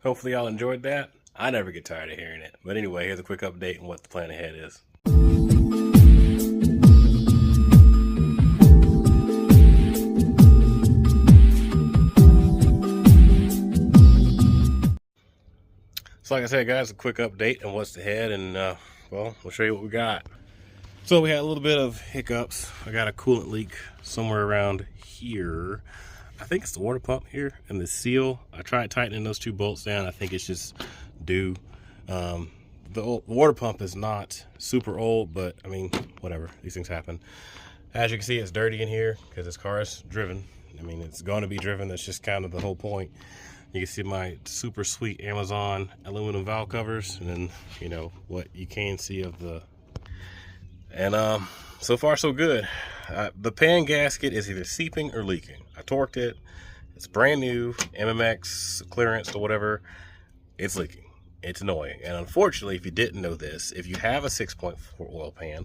Hopefully y'all enjoyed that. I never get tired of hearing it. But anyway, here's a quick update on what the plan ahead is. So like I said, guys, a quick update on what's ahead, and well, we'll show you what we got. So we had a little bit of hiccups. I got a coolant leak somewhere around here. I think it's the water pump here and the seal. I tried tightening those two bolts down. I think it's just due. The water pump is not super old, but I mean, whatever, these things happen. As you can see, it's dirty in here because this car is driven. I mean, it's going to be driven. That's just kind of the whole point. You can see my super sweet Amazon aluminum valve covers, and then, you know, what you can see of the, and so far so good. The pan gasket is either seeping or leaking. I torqued it. It's brand new, MMX clearance or whatever. It's leaking. It's annoying. And unfortunately, if you didn't know this, if you have a 6.4 oil pan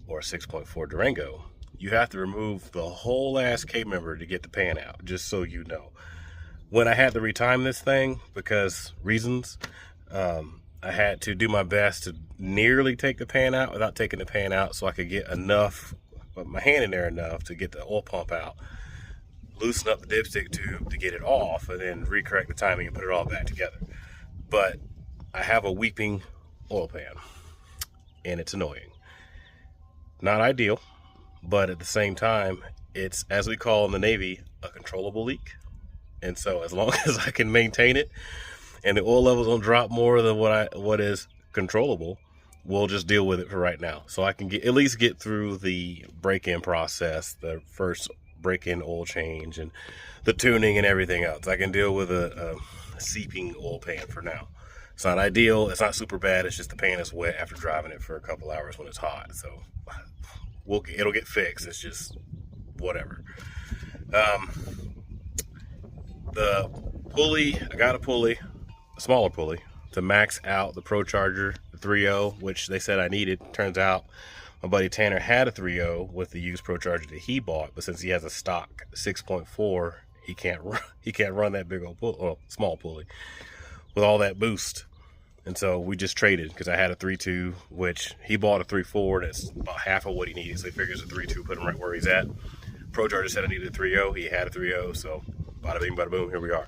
or a 6.4 Durango, you have to remove the whole ass K-member to get the pan out, just so you know. When I had to retime this thing, because reasons, I had to do my best to nearly take the pan out without taking the pan out, so I could get enough, put my hand in there enough to get the oil pump out, loosen up the dipstick tube to get it off, and then recorrect the timing and put it all back together. But I have a weeping oil pan, and it's annoying. Not ideal, but at the same time, it's, as we call in the Navy, a controllable leak. And so as long as I can maintain it and the oil levels don't drop more than what is controllable, we'll just deal with it for right now. So I can at least get through the break-in process, the first break-in oil change and the tuning and everything else. I can deal with a seeping oil pan for now. It's not ideal. It's not super bad. It's just the pan is wet after driving it for a couple hours when it's hot. So it'll get fixed. It's just whatever. The pulley, I got a pulley, a smaller pulley, to max out the Pro Charger, the 3.0, which they said I needed. Turns out my buddy Tanner had a 3.0 with the used Pro Charger that he bought, but since he has a stock 6.4, he can't run that big old small pulley with all that boost. And so we just traded, because I had a 3.2, which he bought a 3.4, that's about half of what he needed. So he figures a 3.2 put him right where he's at. Pro Charger said I needed a 3.0. He had a 3.0, so bada bing, bada boom, here we are.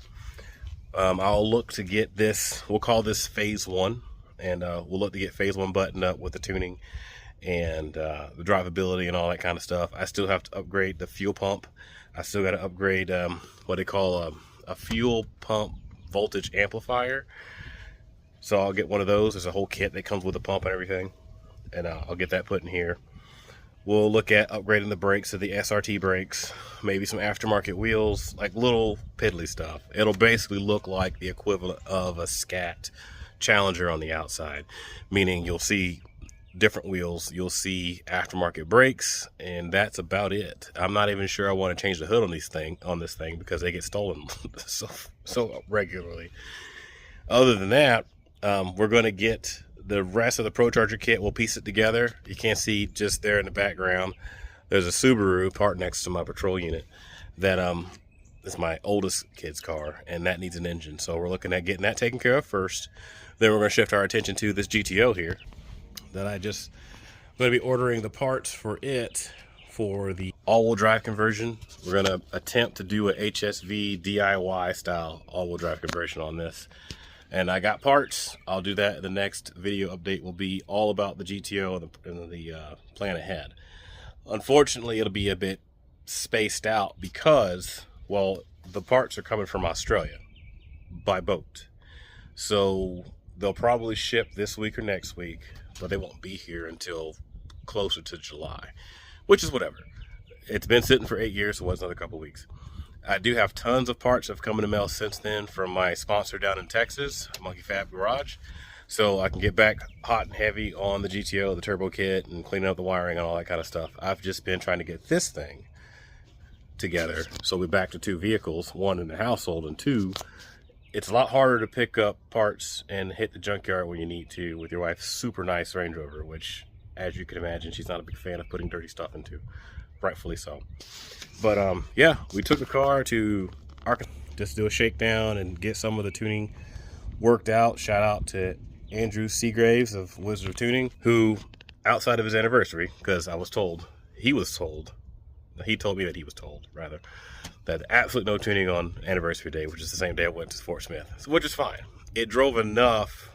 I'll look to get this, we'll call this phase 1, and we'll look to get phase 1 buttoned up with the tuning and the drivability and all that kind of stuff. I still have to upgrade the fuel pump. I still got to upgrade what they call a fuel pump voltage amplifier. So I'll get one of those. There's a whole kit that comes with the pump and everything, and I'll get that put in here. We'll look at upgrading the brakes to the SRT brakes, maybe some aftermarket wheels, like little piddly stuff. It'll basically look like the equivalent of a Scat Challenger on the outside, meaning you'll see different wheels, you'll see aftermarket brakes, and that's about it. I'm not even sure I want to change the hood on this thing because they get stolen so regularly. Other than that, we're going to get the rest of the Pro Charger kit. We'll piece it together. You can't see just there in the background, there's a Subaru parked next to my patrol unit that is my oldest kid's car, and that needs an engine. So we're looking at getting that taken care of first. Then we're going to shift our attention to this GTO here that I'm going to be ordering the parts for it for the all-wheel drive conversion. We're going to attempt to do a HSV DIY style all-wheel drive conversion on this. And I got parts. I'll do that. The next video update will be all about the GTO and the plan ahead. Unfortunately, it'll be a bit spaced out because, well, the parts are coming from Australia by boat. So they'll probably ship this week or next week, but they won't be here until closer to July, which is whatever. It's been sitting for 8 years, so it's another couple weeks. I do have tons of parts that have come in the mail since then from my sponsor down in Texas, Monkey Fab Garage. So I can get back hot and heavy on the GTO, the turbo kit, and cleaning up the wiring and all that kind of stuff. I've just been trying to get this thing together. So we're back to 2 vehicles, 1 in the household, and 2, it's a lot harder to pick up parts and hit the junkyard when you need to with your wife's super nice Range Rover, which, as you can imagine, she's not a big fan of putting dirty stuff into. Rightfully so. But yeah, we took the car to Arkansas just to do a shakedown and get some of the tuning worked out. Shout out to Andrew Seagraves of Wizard of Tuning, who outside of his anniversary, because he told me that he was told, rather, that absolutely no tuning on anniversary day, which is the same day I went to Fort Smith, which is fine. It drove enough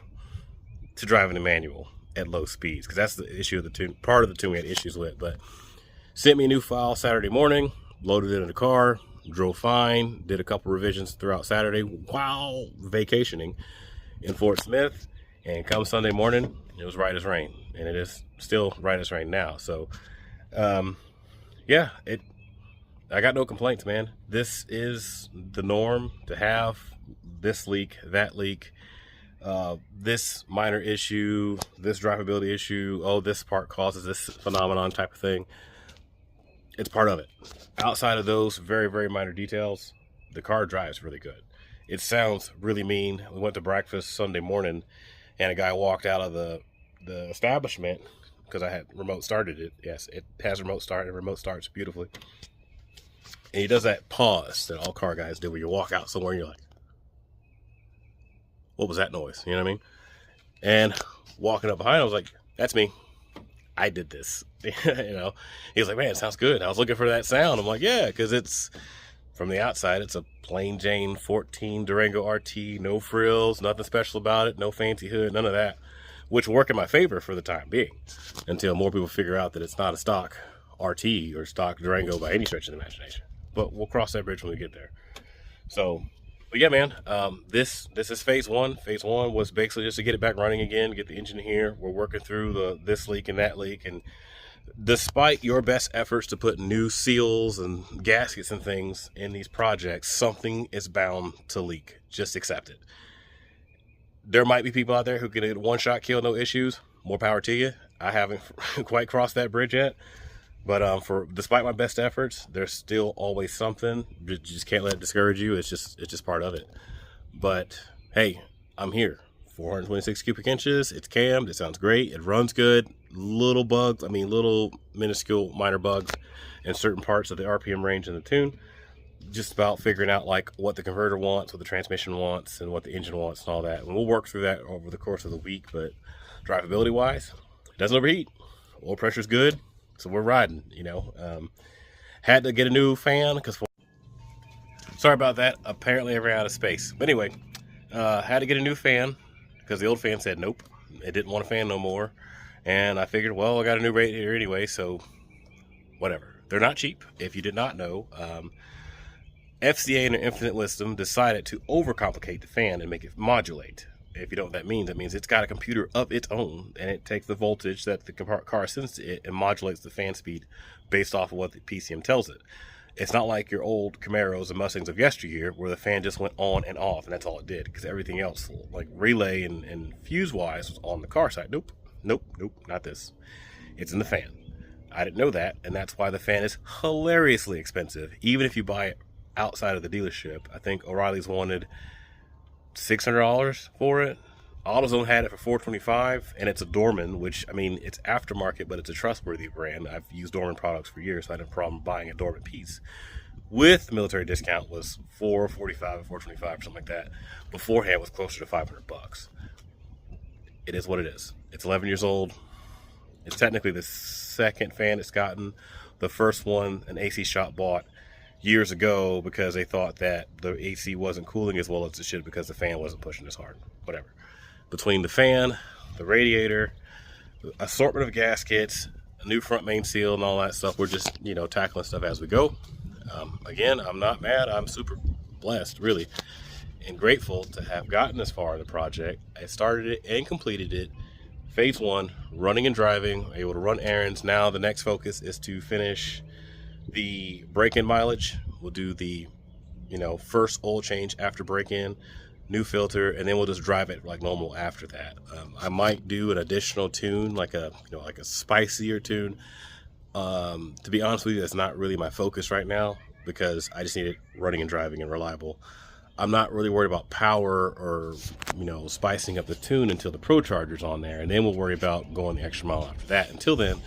to drive in a manual at low speeds, because that's the issue of the tune. Part of the tune we had issues with, but sent me a new file Saturday morning, loaded it in the car, drove fine, did a couple revisions throughout Saturday while vacationing in Fort Smith, and come Sunday morning, it was right as rain, and it is still right as rain now. So, yeah, I got no complaints, man. This is the norm, to have this leak, that leak, this minor issue, this drivability issue, oh, this part causes this phenomenon type of thing. It's part of it. Outside of those very, very minor details, the car drives really good. It sounds really mean. We went to breakfast Sunday morning, and a guy walked out of the establishment, because I had remote started it. Yes, it has remote start, and remote starts beautifully. And he does that pause that all car guys do when you walk out somewhere and you're like, what was that noise? You know what I mean? And walking up behind, I was like, that's me. I did this. You know, he was like, man, it sounds good. I was looking for that sound. I'm like, yeah, because it's from the outside, it's a plain Jane 14 Durango RT, no frills, nothing special about it, no fancy hood, none of that, which will work in my favor for the time being, until more people figure out that it's not a stock RT or stock Durango by any stretch of the imagination. But we'll cross that bridge when we get there. So, but yeah, man, this is phase one. Phase one was basically just to get it back running again, get the engine here. We're working through this leak and that leak, and despite your best efforts to put new seals and gaskets and things in these projects, something is bound to leak. Just accept it. There might be people out there who can get one-shot kill, no issues. More power to you. I haven't quite crossed that bridge yet. But despite my best efforts, there's still always something. You just can't let it discourage you. It's just part of it. But hey, I'm here. 426 cubic inches. It's cammed. It sounds great. It runs good. Little bugs. I mean, little minuscule minor bugs in certain parts of the RPM range in the tune. Just about figuring out like what the converter wants, what the transmission wants, and what the engine wants, and all that. And we'll work through that over the course of the week. But drivability wise, it doesn't overheat. Oil pressure's good. So we're riding, you know. Had to get a new fan because, sorry about that. Apparently I ran out of space. But anyway, had to get a new fan because the old fan said nope. It didn't want a fan no more. And I figured, well, I got a new radiator anyway, so whatever. They're not cheap. If you did not know, FCA in their infinite wisdom decided to overcomplicate the fan and make it modulate. If you know what that means, it's got a computer of its own, and it takes the voltage that the car sends to it and modulates the fan speed based off of what the PCM tells it. It's not like your old Camaros and Mustangs of yesteryear where the fan just went on and off, and that's all it did, because everything else, like relay and fuse-wise, was on the car side. Nope, not this. It's in the fan. I didn't know that, and that's why the fan is hilariously expensive, even if you buy it outside of the dealership. I think O'Reilly's wanted $600 for it. AutoZone had it for $425, and it's a Dorman, which, I mean, it's aftermarket, but it's a trustworthy brand. I've used Dorman products for years, so I had no problem buying a Dorman piece. With military discount was $445 or $425 or something like that. Beforehand it was closer to $500. It is what it is. It's 11 years old. It's technically the second fan it's gotten. The first one an AC shop bought years ago because they thought that the AC wasn't cooling as well as it should because the fan wasn't pushing as hard. Whatever. Between the fan, the radiator, assortment of gaskets, a new front main seal, and all that stuff, we're just, you know, tackling stuff as we go. Again, I'm not mad. I'm super blessed, really, and grateful to have gotten this far in the project. I started it and completed it. Phase one, running and driving, able to run errands. Now the next focus is to finish the break-in mileage. We'll do the, you know, first oil change after break-in, new filter, and then we'll just drive it like normal after that. I might do an additional tune, like a, you know, like a spicier tune. To be honest with you, that's not really my focus right now because I just need it running and driving and reliable. I'm not really worried about power or, you know, spicing up the tune until the Pro Charger's on there, and then we'll worry about going the extra mile after that. Until then,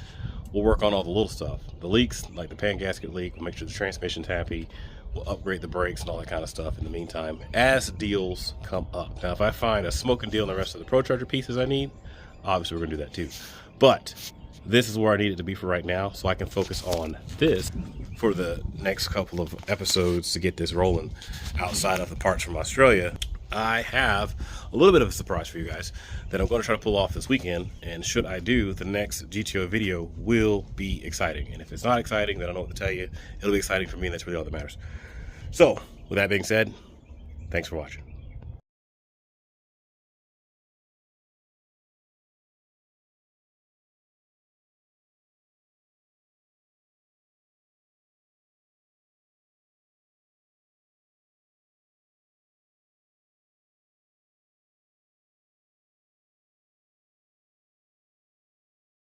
we'll work on all the little stuff. The leaks, like the pan gasket leak, we'll make sure the transmission's happy. we'll upgrade the brakes and all that kind of stuff in the meantime as deals come up. Now, if I find a smoking deal on the rest of the ProCharger pieces I need, obviously we're gonna do that too. But this is where I need it to be for right now, so I can focus on this for the next couple of episodes to get this rolling outside of the parts from Australia. I have a little bit of a surprise for you guys that I'm going to try to pull off this weekend, and should I do, the next GTO video will be exciting. And if it's not exciting, then I don't know what to tell you. It'll be exciting for me, and that's really all that matters. So, with that being said, thanks for watching.